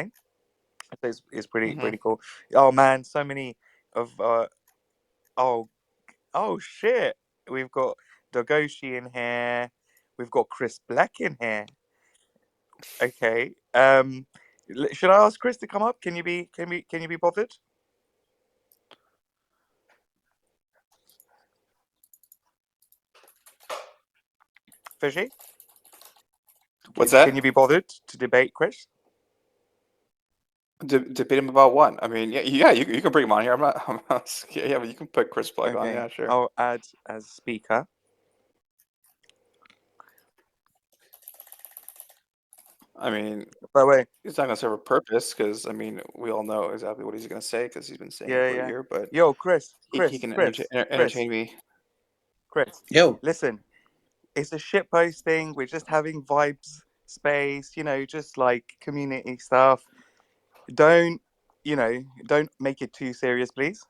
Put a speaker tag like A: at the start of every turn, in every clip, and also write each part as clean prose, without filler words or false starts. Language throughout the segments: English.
A: So it's pretty
B: Hmm.
A: pretty cool. Oh man, so many of oh shit. We've got Dogoshi in here. We've got Chris Black in here. Okay. Should I ask Chris to come up? Can you be bothered? Fishy?
B: What's
A: Can you
B: that?
A: be bothered to debate, Chris?
B: Debate him about what? I mean, yeah, you can bring him on here. Yeah, but you can put Chris Plug on.
A: Okay.
B: Yeah, sure.
A: I'll add as speaker.
B: I mean,
A: By the way,
B: it's not gonna serve a purpose because I mean, we all know exactly what he's gonna say because he's been saying it
A: yeah,
B: for a
A: yeah.
B: year. But
A: Yo, Chris,
B: he
A: Chris,
B: can
A: Chris, Chris,
B: entertain me.
A: Chris.
C: Yo,
A: Listen, it's a shit posting. We're just having vibes space, just like community stuff. Don't, don't make it too serious, please.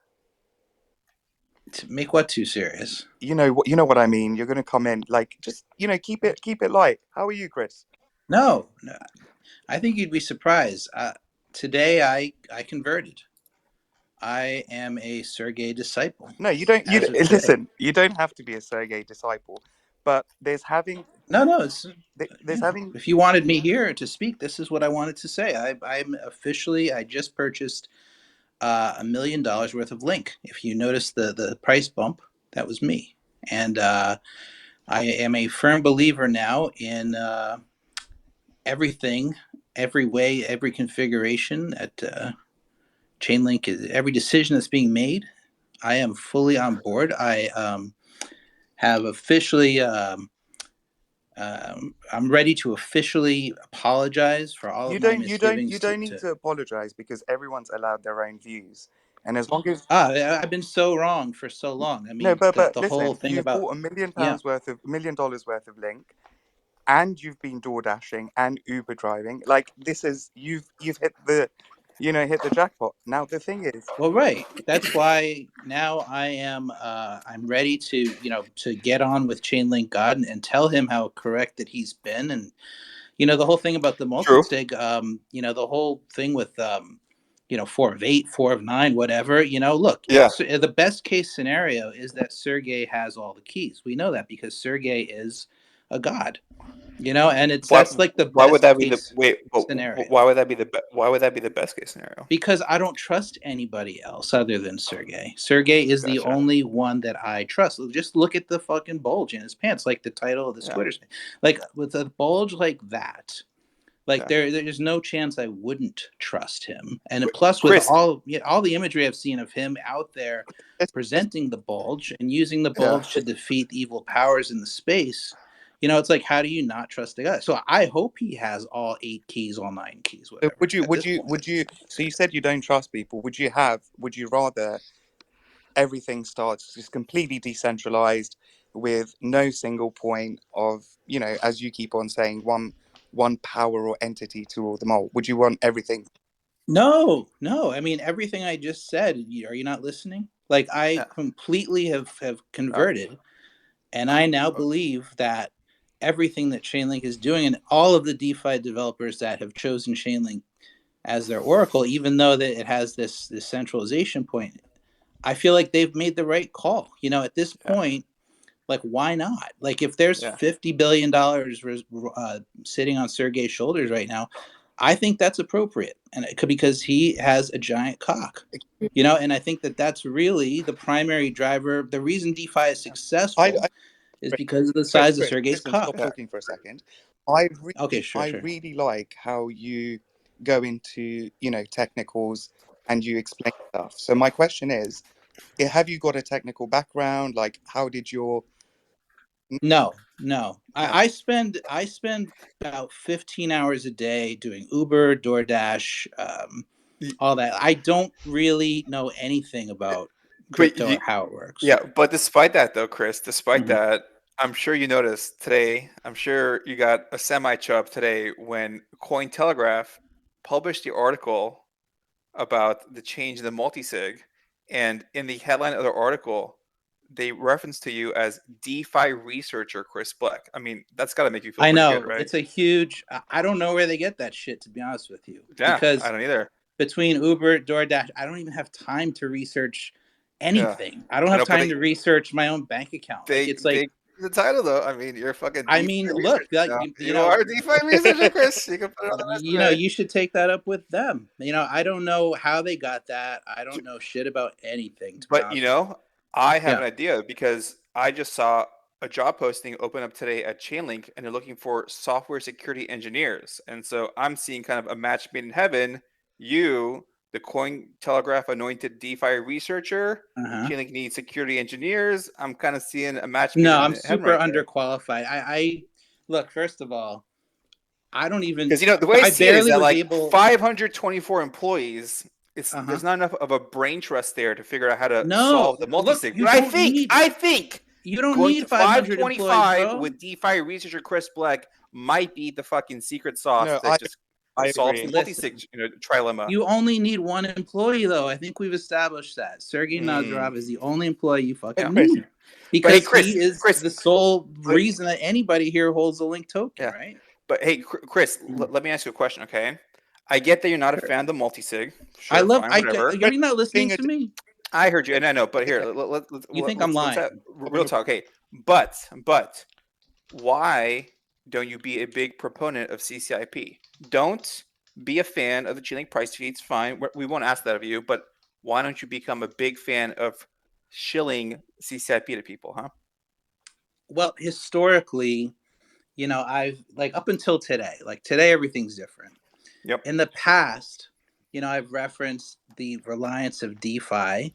C: to make what too serious?
A: You know what I mean. You're gonna come in like just keep it light. How are you, Chris?
C: No, no. I think you'd be surprised. Today, I converted. I am a Sergey disciple
A: No, you don't.
C: as of today.
A: Listen. You don't have to be a Sergey disciple, but
C: No, no, it's
A: there's having.
C: if you wanted me here to speak, this is what I wanted to say. I'm officially. I just purchased $1 million worth of Link. If you notice the price bump, that was me, and I am a firm believer now in everything, every way, every configuration that Chainlink is. Every decision that's being made, I am fully on board. I have officially. I'm ready to officially apologize for all of my
A: You
C: misgivings.
A: don't need to apologize because everyone's allowed their own views, and as long as
C: I've been so wrong for so long. I
A: no,
C: mean,
A: but
C: the whole
A: listen,
C: thing
A: you've
C: about
A: bought
C: yeah.
A: $1 million worth of Link, and you've been door dashing and Uber driving. Like this is you've hit the hit the jackpot. Now the thing is,
C: Well, right. That's why now I'm ready to get on with Chainlink God and tell him how correct that he's been. And the whole thing about the
B: True.
C: multi-sig, the whole thing with 4 of 8, 4 of 9, whatever. Look,
B: Yeah.
C: the best case scenario is that Sergey has all the keys. We know that because Sergey is a god. And
B: Why
C: that's like the
B: why would
C: best
B: that be the
C: case
B: wait?
C: scenario.
B: Why would that be why would that be the best case scenario?
C: Because I don't trust anybody else other than Sergey. Sergey is the
B: Gotcha.
C: only one that I trust. Just look at the fucking bulge in his pants, like the title of this
B: Yeah.
C: Twitter thing. Like with a bulge like that, like
B: Yeah.
C: there's no chance I wouldn't trust him. And
B: Wait,
C: plus, with
B: Chris.
C: all the imagery I've seen of him out there presenting the bulge and using the
B: Yeah.
C: bulge to defeat evil powers in the space. It's like, how do you not trust the guy? So I hope he has all 8 keys, all 9 keys,
A: so
C: whatever. At this point,
A: would you? So you said you don't trust people. Would you rather everything starts just completely decentralized with no single point of as you keep on saying one power or entity to rule them all? Would you want everything?
C: no, no. I mean, everything I just said. Are you not listening? Like, I
B: Yeah.
C: completely have
B: Uh,
C: converted, and I now believe that everything that Chainlink is doing, and all of the DeFi developers that have chosen Chainlink as their oracle, even though that it has this centralization point, I feel like they've made the right call. At this
B: yeah.
C: point, like, why not? Like, if there's
B: Yeah.
C: $50 billion sitting on Sergey's shoulders right now, I think that's appropriate, and it could because he has a giant cock. And I think that that's really the primary driver. The reason DeFi is successful
A: I
C: is because of the
A: Chris,
C: size of Sergey's
A: listen, stop
C: cock.
B: Yeah.
A: talking for a second.
C: Okay, sure,
A: I
C: sure.
A: really like how you go into technicals and you explain stuff. So my question is, have you got a technical background? Like, how did your
C: No, no.
A: no?
C: I spend about 15 hours a day doing Uber, DoorDash,
B: Y-
C: all that. I don't really know anything about
B: But
C: crypto or how it works.
B: yeah, but despite that though, Chris, despite
C: Mhm.
B: that, I'm sure you noticed today, I'm sure you got a semi chub today when Cointelegraph published the article about the change in the multisig. And in the headline of the article, they reference to you as DeFi researcher Chris Blec. I mean, that's got to make you feel
C: I
B: pretty
C: know
B: good, right?
C: it's a huge. I don't know where they get that shit, to be honest with you,
B: Yeah, I
C: because
B: don't either.
C: between Uber, DoorDash, I don't even have time to research
B: Yeah,
C: anything. I don't
B: I
C: have
B: know, but
C: time to research my own bank account. Like it's like,
B: they the title though. I mean, you're a fucking
C: I
B: DeFi
C: mean,
B: researcher
C: look, like,
B: now.
C: you
B: You
C: know,
B: are a DeFi researcher, Chris. You can put it on the
C: you know,
B: resume.
C: you should take that up with them. You know, I don't know how they got that. I don't know shit about anything, to be
B: But you
C: honest with
B: know, I have
C: you.
B: an idea because I just saw a job posting open up today at Chainlink, and they're looking for software security engineers. And so I'm seeing kind of a match made in heaven. You, the Cointelegraph anointed DeFi researcher,
C: Yeah.
B: Chainlink needs security engineers. I'm kind of seeing a match made
C: No,
B: in
C: I'm
B: heaven
C: super
B: right there.
C: underqualified. I look, first of all, I don't even.
B: Because the way I
C: I
B: see it is
C: barely
B: that
C: was
B: like
C: able.
B: 524 employees,
C: Uh huh.
B: there's not enough of a brain trust there to figure out how to
C: No,
B: solve the
C: look,
B: multi-sig.
C: you
B: But
C: don't need.
B: I think
C: You don't
B: going to
C: need 500 employees,
B: 525
C: bro.
B: with DeFi researcher Chris Black might be the fucking secret sauce
A: No,
B: that just
A: I
B: solves the
A: agree.
C: Listen,
B: multi-sig trilemma.
C: you only need one employee, though. I think we've established that Sergey
B: Mm.
C: Nazarov is the only employee you
B: Yeah.
C: fucking
A: Chris,
C: need,
B: But hey,
C: because he is
B: Chris,
C: the sole
B: but,
C: reason that anybody here holds a Link token,
B: yeah.
C: right?
B: But hey, Chris,
C: Mhm.
B: let me ask you a question, okay? I get that you're not a
C: Sure.
B: fan of the multi-sig.
C: I
B: Sure,
C: love.
B: fine, whatever.
C: Are you not listening
A: being a
C: to me?
B: I heard you, and I know, but here,
A: yeah,
C: You think I'm
B: let's have
C: lying?
B: real talk. Okay, but why don't you be a big proponent of CCIP? Don't be a fan of the Chainlink price feeds. Fine, we won't ask that of you, but why don't you become a big fan of shilling CCIP to people, huh?
C: Well, historically, you know, I've like up until today, like today, everything's different.
B: Yep.
C: In the past, you know, I've referenced the reliance of DeFi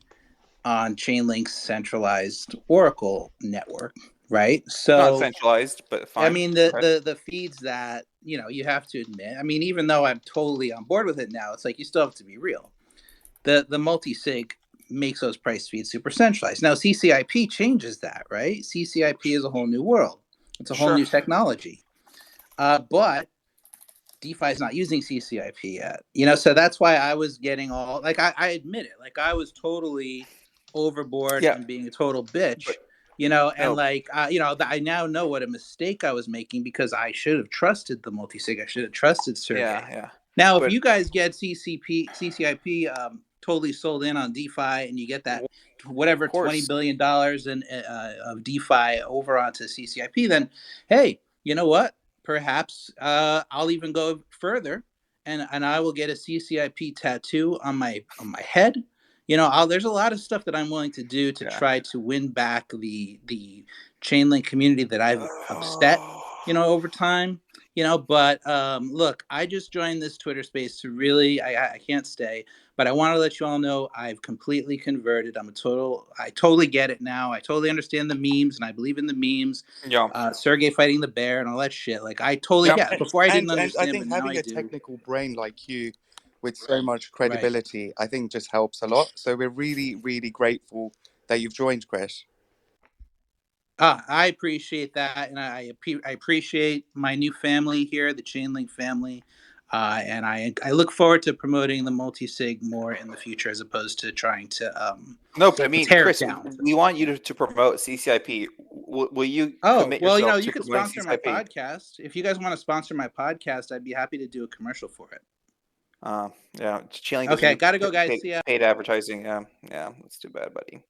C: on Chainlink's centralized Oracle network, right?
B: Not
C: So,
B: centralized, but
C: I
B: fine.
C: mean,
B: Go ahead.
C: the feeds that, you know, you have to admit. I mean, even though I'm totally on board with it now, it's like you still have to be real. The multi sig makes those price feeds super centralized. Now CCIP changes that, right? CCIP is a whole new world. It's a whole
B: Sure.
C: new technology. But DeFi is not using CCIP yet, you know, so that's why I was getting all like I admit it, like I was totally overboard
B: Yeah,
C: and being a total
B: but
C: bitch, you know, and
B: no.
C: like you know, I now know what a mistake I was making because I should have trusted the multi-sig. I should have trusted
B: Yeah,
C: Sergey.
B: yeah.
C: Now, if
B: But
C: you guys get CCIP totally sold in on DeFi and you get that
B: of
C: whatever
B: course.
C: $20 billion in of DeFi over onto CCIP, then hey, you know what? Perhaps I'll even go further, and I will get a CCIP tattoo on my head. You know, there's a lot of stuff that I'm willing to do to
B: Yeah.
C: try to win back the Chainlink community that I've upset.
B: Oh.
C: You know, over time. You know, but look, I just joined this Twitter space to really, I can't stay, but I want to let you all know I've completely converted. I totally get it now. I totally understand the memes and I believe in the memes.
B: Yeah.
C: Sergey fighting the bear and all that shit. Like I totally
B: Yeah.
C: get it. Before I didn't
A: and I
C: understand, but
A: think
C: now
A: having
C: I
A: a
C: do.
A: technical brain like you, with so much
C: Right.
A: credibility, I think just helps a lot. So we're really, really grateful that you've joined, Chris.
C: I appreciate that, and I appreciate my new family here, the Chainlink family, and I look forward to promoting the multi sig more in the future as opposed to trying to
B: No, but I mean,
C: tear it
B: Chris,
C: down.
B: we want you to promote CCIP. Will you
C: Oh
B: commit
C: well, you know,
B: yourself
C: you
B: to
C: could
B: promoting
C: sponsor my
B: CCIP?
C: podcast if you guys want to sponsor my podcast. I'd be happy to do a commercial for it.
B: Yeah, Chainlink doesn't
C: Okay,
B: do
C: gotta go, guys. See ya.
B: paid advertising. Yeah, that's too bad, buddy.